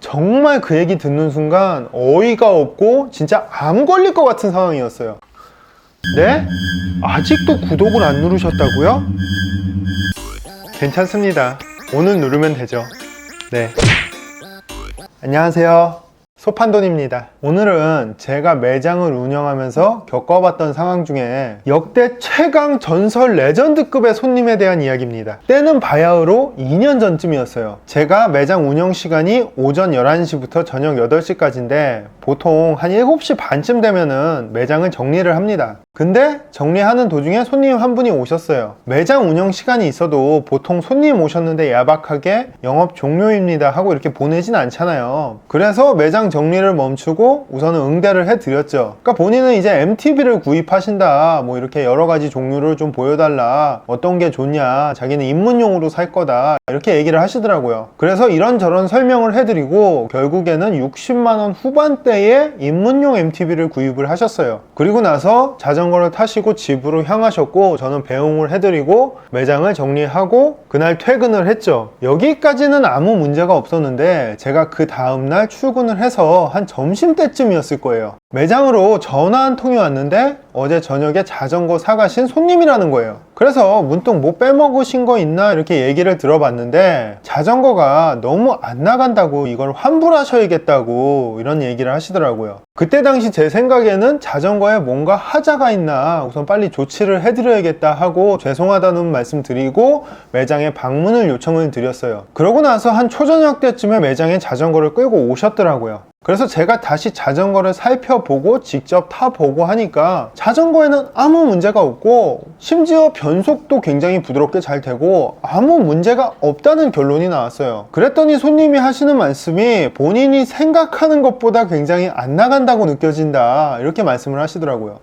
정말 그 얘기 듣는 순간 어이가 없고 진짜 암 걸릴 것 같은 상황이었어요. 네? 아직도 구독을 안 누르셨다고요? 괜찮습니다. 오늘 누르면 되죠. 네. 안녕하세요. 소판돈입니다. 오늘은 제가 매장을 운영하면서 겪어봤던 상황 중에 역대 최강 전설 레전드급의 손님에 대한 이야기입니다. 때는 바야흐로 2년 전쯤이었어요. 제가 매장 운영 시간이 오전 11시부터 저녁 8시까지인데 보통 한 7시 반쯤 되면은 매장을 정리를 합니다. 근데 정리하는 도중에 손님 한 분이 오셨어요. 매장 운영 시간이 있어도 보통 손님 오셨는데 야박하게 영업 종료입니다 하고 이렇게 보내진 않잖아요. 그래서 매장 정리를 멈추고 우선은 응대를 해드렸죠. 그러니까 본인은 이제 MTB를 구입하신다, 뭐 이렇게 여러 가지 종류를 좀 보여달라, 어떤 게 좋냐, 자기는 입문용으로 살 거다, 이렇게 얘기를 하시더라고요. 그래서 이런저런 설명을 해드리고 결국에는 60만원 후반대에 입문용 MTB를 구입을 하셨어요. 그리고 나서 자전거를 타시고 집으로 향하셨고 저는 배웅을 해드리고 매장을 정리하고 그날 퇴근을 했죠. 여기까지는 아무 문제가 없었는데 제가 그 다음날 출근을 해서 한 점심때쯤이었을 거예요. 매장으로 전화 한 통이 왔는데 어제 저녁에 자전거 사가신 손님이라는 거예요. 그래서 문득 뭐 빼먹으신 거 있나 이렇게 얘기를 들어봤는데 자전거가 너무 안 나간다고 이걸 환불하셔야겠다고 이런 얘기를 하시더라고요. 그때 당시 제 생각에는 자전거에 뭔가 하자가 있나 우선 빨리 조치를 해드려야겠다 하고 죄송하다는 말씀 드리고 매장에 방문을 요청을 드렸어요. 그러고 나서 한 초저녁 때쯤에 매장에 자전거를 끌고 오셨더라고요. 그래서 제가 다시 자전거를 살펴보고 직접 타보고 하니까 자전거에는 아무 문제가 없고 심지어 변속도 굉장히 부드럽게 잘 되고 아무 문제가 없다는 결론이 나왔어요. 그랬더니 손님이 하시는 말씀이 본인이 생각하는 것보다 굉장히 안 나간다고 느껴진다 이렇게 말씀을 하시더라고요.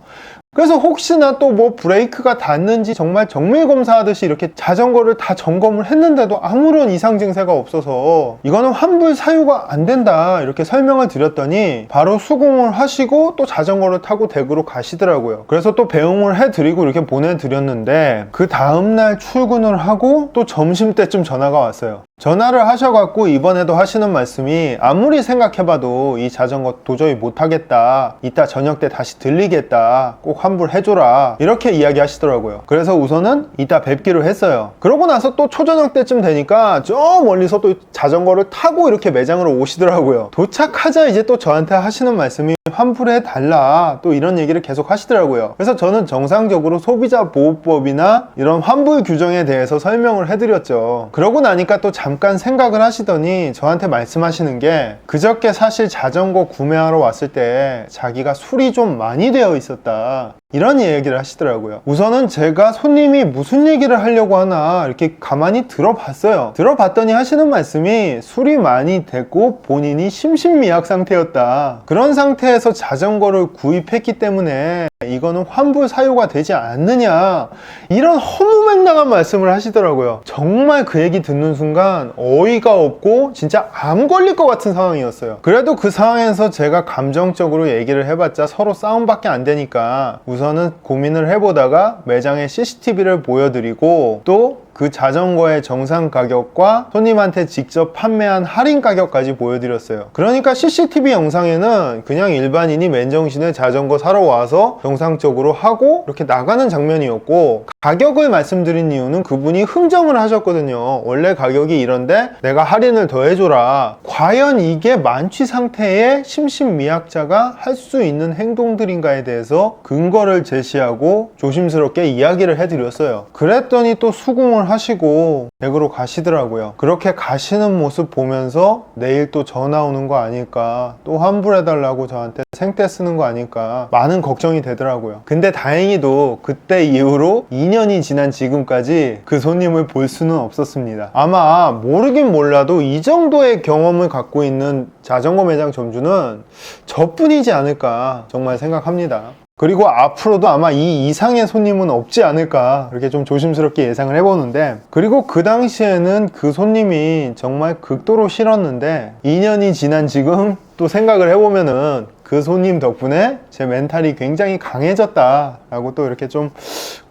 그래서 혹시나 또 뭐 브레이크가 닿는지 정말 정밀 검사하듯이 이렇게 자전거를 다 점검을 했는데도 아무런 이상 증세가 없어서 이거는 환불 사유가 안 된다 이렇게 설명을 드렸더니 바로 수긍을 하시고 또 자전거를 타고 댁으로 가시더라고요. 그래서 또 배웅을 해드리고 이렇게 보내드렸는데 그 다음날 출근을 하고 또 점심때쯤 전화가 왔어요. 전화를 하셔갖고 이번에도 하시는 말씀이 아무리 생각해봐도 이 자전거 도저히 못하겠다, 이따 저녁 때 다시 들리겠다, 꼭 환불해줘라 이렇게 이야기하시더라고요. 그래서 우선은 이따 뵙기로 했어요. 그러고 나서 또 초저녁 때쯤 되니까 저 멀리서 또 자전거를 타고 이렇게 매장으로 오시더라고요. 도착하자 이제 또 저한테 하시는 말씀이 환불해달라 또 이런 얘기를 계속 하시더라고요. 그래서 저는 정상적으로 소비자보호법이나 이런 환불 규정에 대해서 설명을 해드렸죠. 그러고 나니까 또 잠깐 생각을 하시더니 저한테 말씀하시는 게 그저께 사실 자전거 구매하러 왔을 때 자기가 술이 좀 많이 되어 있었다 이런 얘기를 하시더라고요. 우선은 제가 손님이 무슨 얘기를 하려고 하나 이렇게 가만히 들어봤어요. 들어봤더니 하시는 말씀이 술이 많이 됐고 본인이 심신미약 상태였다. 그런 상태에서 자전거를 구입했기 때문에 이거는 환불 사유가 되지 않느냐 이런 허무맹랑한 말씀을 하시더라고요. 정말 그 얘기 듣는 순간 어이가 없고 진짜 암 걸릴 것 같은 상황이었어요. 그래도 그 상황에서 제가 감정적으로 얘기를 해봤자 서로 싸움밖에 안 되니까 우선은 고민을 해보다가 매장에 CCTV를 보여드리고 또 그 자전거의 정상 가격과 손님한테 직접 판매한 할인 가격까지 보여드렸어요. 그러니까 CCTV 영상에는 그냥 일반인이 맨정신에 자전거 사러 와서 정상적으로 하고 이렇게 나가는 장면이었고 가격을 말씀드린 이유는 그분이 흥정을 하셨거든요. 원래 가격이 이런데 내가 할인을 더 해줘라. 과연 이게 만취 상태의 심신미약자가 할 수 있는 행동들인가에 대해서 근거를 제시하고 조심스럽게 이야기를 해드렸어요. 그랬더니 또 수긍을 하시고 댁으로 가시더라고요. 그렇게 가시는 모습 보면서 내일 또 전화 오는 거 아닐까, 또 환불해달라고 저한테 생떼 쓰는 거 아닐까 많은 걱정이 되더라고요. 근데 다행히도 그때 이후로 2년이 지난 지금까지 그 손님을 볼 수는 없었습니다. 아마 모르긴 몰라도 이 정도의 경험을 갖고 있는 자전거 매장 점주는 저뿐이지 않을까 정말 생각합니다. 그리고 앞으로도 아마 이 이상의 손님은 없지 않을까 이렇게 좀 조심스럽게 예상을 해보는데, 그리고 그 당시에는 그 손님이 정말 극도로 싫었는데 2년이 지난 지금 또 생각을 해보면은 그 손님 덕분에 제 멘탈이 굉장히 강해졌다 라고 또 이렇게 좀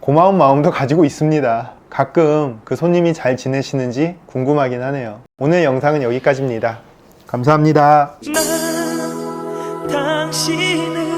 고마운 마음도 가지고 있습니다. 가끔 그 손님이 잘 지내시는지 궁금하긴 하네요. 오늘 영상은 여기까지입니다. 감사합니다. 난 당신을